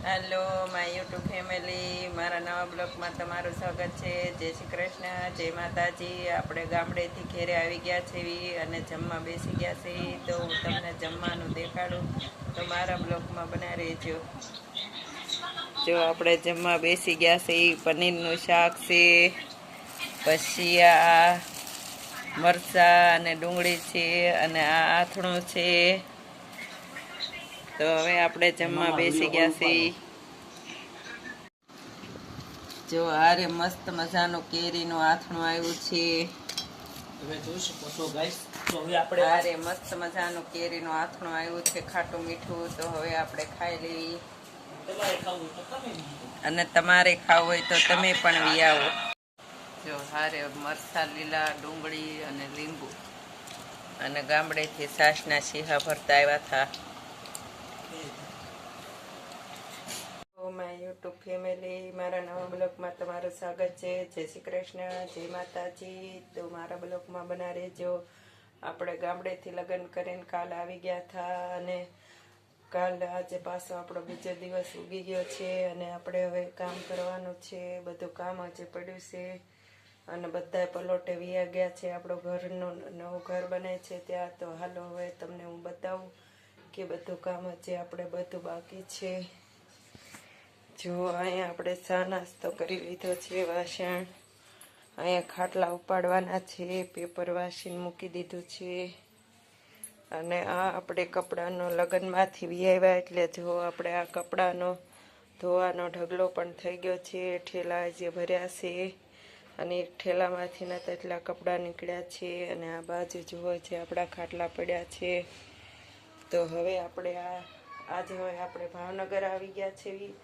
Hello my YouTube family, મારા નવા બ્લોગમાં તમારું સ્વાગત છે. જય શ્રી કૃષ્ણ, જય માતાજી. આપણે ગામડેથી ઘેરે આવી ગયા છીએ અને જમવા બેસી ગયા છીએ. તો હું તમને જમવાનું દેખાડું, તો મારા બ્લોગમાં બના રહેજો. જો આપણે જમવા બેસી ગયા છીએ. પનીરનું શાક છે, પછી આ મરચાં અને ડુંગળી છે, અને આ આથણું છે. તો હવે આપણે જમવા બેસી ગયા છીએ. જો આરે મસ્ત મજાનું કેરીનું આથણું આવ્યું છે. તમે જોઈ શકો છો ગાઈસ. તો હવે આપણે આરે મસ્ત મજાનું કેરીનું આથણું આવ્યું છે, ખાટું મીઠું. તો હવે આપણે ખાઈ લેવી. તમારે ખાવું તો તમે અને તમારે ખાવું હોય તો તમે પણ વી આવો. જો હારે મરચાં, લીલા ડુંગળી અને લીંબુ, અને ગામડેથી છાશના શીહા ભરતા આવ્યા હતા. માય યુટ્યુબ ફેમિલી, મારા નવા બ્લોગમાં તમારું સ્વાગત છે. જય શ્રી કૃષ્ણ, જય માતાજી. તો મારા બ્લોગમાં બના રહેજો. આપણે ગામડેથી લગ્ન કરીને કાલ આવી ગયા હતા, અને કાલ આજે પાછો આપણો બીજો દિવસ ઉગી ગયો છે, અને આપણે હવે કામ કરવાનું છે. બધું કામ હજી પડ્યું છે, અને બધા પલોટે વિયા ગયા છે. આપણો ઘરનું નવું ઘર બને છે ત્યાં. તો હાલો હવે તમને હું બતાવું કે બધું કામ હજી આપણે બધું બાકી છે. જો અહીંયા આપણે ચા નાસ્તો કરી લીધો છે. વાસણ અહીંયા ખાટલા ઉપાડવાના છે, પેપર વાસીને મૂકી દીધું છે. અને આ આપણે કપડાનો લગ્નમાંથી વિયાવ્યા, એટલે જો આપણે આ કપડાનો ધોવાનો ઢગલો પણ થઈ ગયો છે. ઠેલા જે ભર્યા છે, અને એક ઠેલામાંથી ના તેટલા કપડાં નીકળ્યા છે. અને આ બાજુ જુઓ છે આપણા ખાટલા પડ્યા છે. તો હવે આપણે આજે હવે આપણે ભાવનગર આવી ગયા છીએ,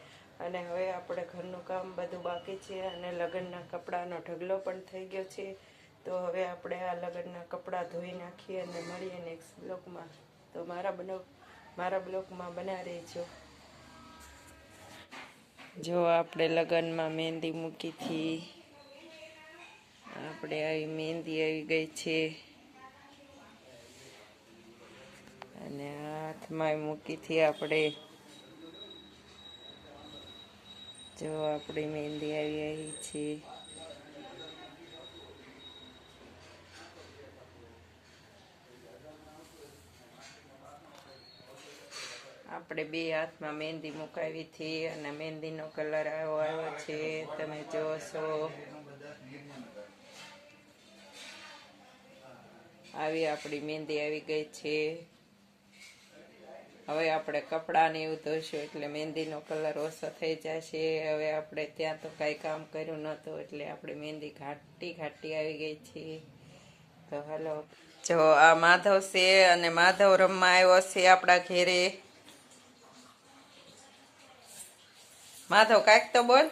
અને હવે આપણે ઘરનું કામ બધું બાકી છે, અને લગ્નના કપડાનો ઢગલો પણ થઈ ગયો છે. તો હવે આપણે આ લગ્નના કપડાં ધોઈ નાખીએ અને મળીએ નેક્સ્ટ બ્લોગમાં. તો મારા બ્લોગમાં બના રહેજો. જો આપણે લગ્નમાં મહેંદી મૂકી હતી, આપણે આવી મહેંદી આવી ગઈ છે, અને હાથમાં મૂકી હતી આપણે. જો આપણી મહેંદી આવી છે. આપણે બે હાથમાં મહેંદી મુકાવી હતી, અને મહેંદીનો કલર આવ્યો છે, તમે જોશો. આવી આપણી મહેંદી આવી ગઈ છે. હવે આપણે કપડાને એવું ધોઈશું એટલે મહેંદીનો કલર ઓછો થઈ જશે. હવે આપણે ત્યાં તો કાંઈ કામ કર્યું નહોતું, એટલે આપણે મહેંદી ઘાટી આવી ગઈ છે. તો હાલો, જો આ માધવ છે, અને માધવ રમવા આવ્યો છે આપણા ઘેરે. માધવ કાંઈક તો બોલ.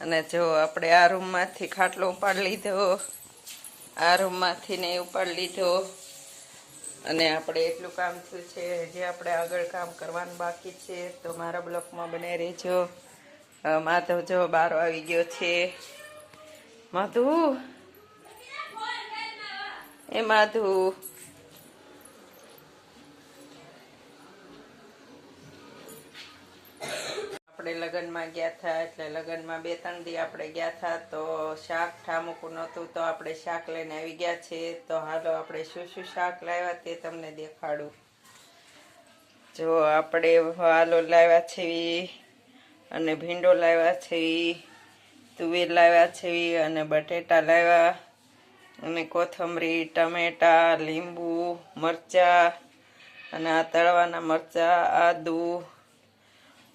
અને જો આપણે આ રૂમમાંથી ખાટલો ઉપાડી લીધો, આ રૂમમાંથી ને ઉપાડી લીધો. અને આપણે એટલું કામ થયું છે, જે આપણે આગળ કામ કરવાનું બાકી છે. તો મારા બ્લોકમાં બને રહેજો. માધવ જો બહાર આવી ગયો છે. માધુ, એ માધુ, આપણે લગ્નમાં ગયા હતા, એટલે લગ્નમાં 2-3 દી આપણે ગયા હતા. તો શાક ઠામુકું નહોતું, તો આપણે શાક લઈને આવી ગયા છે. તો હાલો આપણે શું શાક લાવ્યા તે તમને દેખાડું. જો આપણે વાલો લાવ્યા છે, અને ભીંડો લાવ્યા છે, તુવેર લાવ્યા છે, અને બટેટા લાવ્યા, અને કોથમરી, ટમેટા, લીંબુ, મરચાં, અને આ તળવાના મરચાં, આદુ,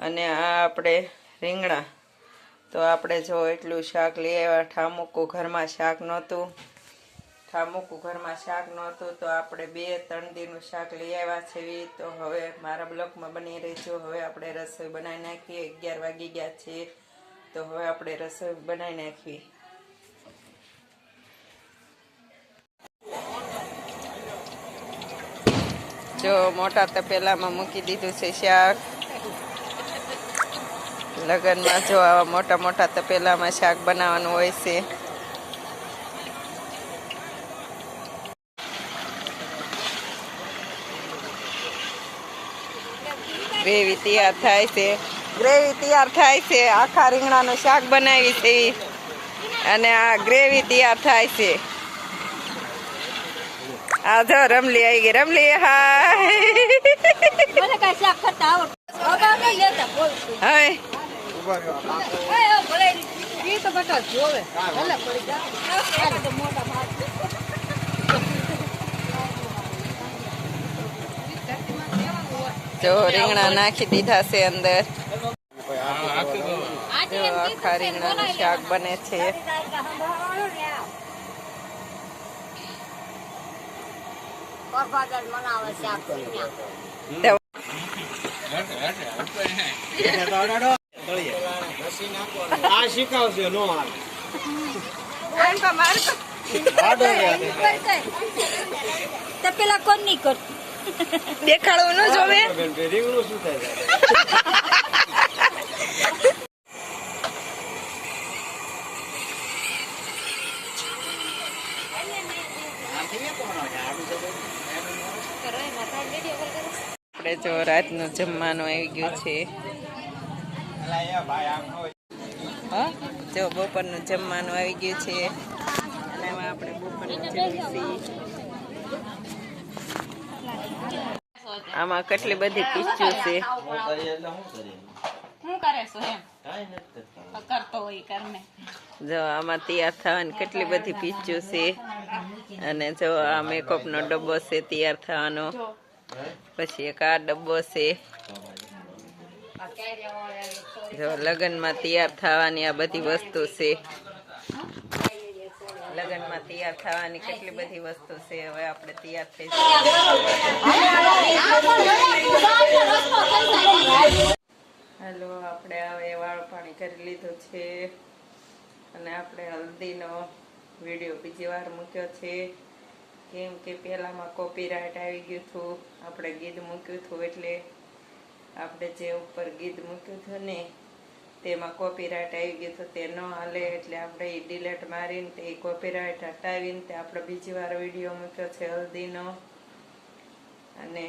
અને આ આપણે રીંગણા. તો આપણે જો એટલું શાક લઈ આવ્યા. ઠામુકું ઘરમાં શાક નહોતું, તો આપણે 2-3 દીનું શાક લઈ આવ્યા છે. તો હવે મારા બ્લોગમાં બની રહેજો. હવે આપણે રસોઈ બનાવી નાખીએ. 11 વાગી ગયા છે, તો હવે આપણે રસોઈ બનાવી નાખીએ. જો મોટા તપેલામાં મૂકી દીધું છે શાક. લગ્નમાં જો આવા મોટા તપેલામાં શાક બનાવવાનું હોય છે. ગ્રેવી તૈયાર થાય છે આખા રીંગણાનું શાક બનાવી છે ઈ. અને આ ગ્રેવી તૈયાર થાય છે. આ જો રમલી આવી ગઈ. રમલી હા હવે જો રીંગણા નાખી દીધા છે અંદર. જો આખા રીંગણાનું શાક બને છે. આ શીખાવશે નો હાલ પેલા કોણ નહીં કર દેખાડવું ન જોવે. રીંગણું શું થાય આપણે જો રાતનું જમવાનું આવી ગયું છે. હા જો બપોરનું જમવાનું આવી ગયું છે. અને એમાં આપણે બપોરનું જમીશું. આમાં કેટલી બધી પીસ્યું છે. જો આમાં તૈયાર થવાની કેટલી બધી પીસ્યું છે. અને જો આ મેકઅપ નો ડબ્બો છે તૈયાર થવાનો. પછી એક આ ડબ્બો છે. જો લગ્નમાં તૈયાર થવાની આ બધી વસ્તુ છે. લગ્નમાં તૈયાર થવાની કેટલી બધી વસ્તુ છે. હવે આપણે તૈયાર થઈ હાલો આપણે હવે વાળ પાણી કરી લીધું છે. અને આપણે હલ્દીનો વિડીયો બીજી વાર મૂક્યો છે. કેમ કે પહેલામાં કોપીરાઇટ આવી ગયું હતું. આપણે ગીત મૂક્યું હતું એટલે આપણે જે ઉપર ગીત મૂક્યું હતું ને તેમાં કોપીરાઇટ આવી ગયું હતું. તે ન હાલે એટલે આપણે એ ડિલેટ મારીને તે કોપીરાઇટ હટાવીને તે આપણે બીજી વાર વિડીયો મૂક્યો છે હલ્દીનો. અને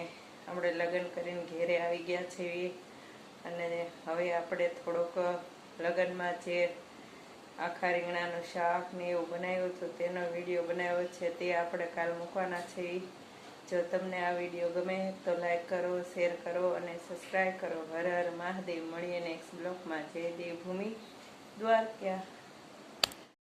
આપણે લગ્ન કરીને ઘેરે આવી ગયા છીએ. અને હવે આપણે થોડુંક લગ્નમાં જે આખા રીંગણાનું શાક ને એવું બનાવ્યું હતું તેનો વિડીયો બનાવ્યો છે તે આપણે કાલ મૂકવાના છે. જો તમને આ વિડીયો ગમે તો લાઈક કરો, શેર કરો અને સબસ્ક્રાઈબ કરો. હર હર મહાદેવ. મળીએ નેક્સ્ટ બ્લોગમાં. જય દેવભૂમિ દ્વારકા.